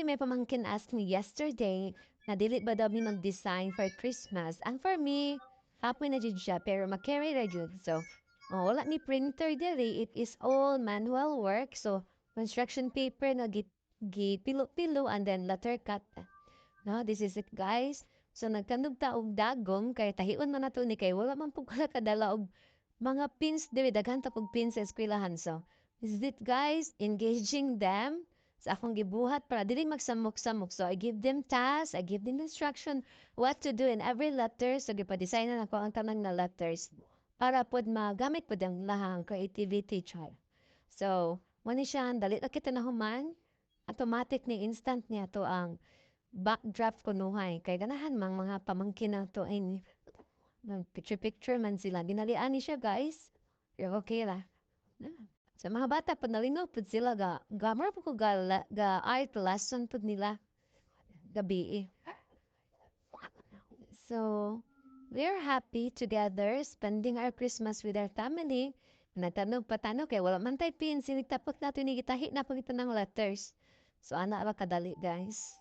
May pamangkin asked me yesterday na dili ba daw mi mag-design for Christmas. And for me, happy na jud siya pero ma-carry ra jud. So, wala ni printer diri. It is all manual work. So, construction paper na pilo-pilo and then letter cut. No, this is it guys. So, nagkanog ta og dagom kay tahion man nato ni kay wala man pug kadala og mga pins diri daghan ta pug pins sa eskwelahan. So, this is it guys, engaging them sa akong gibuhat para dili magsamok-samok. So, I give them tasks, I give them instruction what to do in every letter. So, gipa-design na ako ang tanang na letters para pod magamit pod ang lahang creativity child. So, mani siya, dali na kita nahuman, automatic ni instant niya to ang backdraft kunuhay. Kay ganahan mang mga pamangkin na to ay picture-picture man sila. Ginalian ni siya guys. Pero okay la. Sa mga bata, pag nalingaw po sila, gamar po ko ga art lesson po nila gabi eh. So, we're happy together spending our Christmas with our family. Nagtanong patano kay wala man tayo pin, sinigtapok natin ni gitahi na pagita ng letters. So, ana ra kadali guys.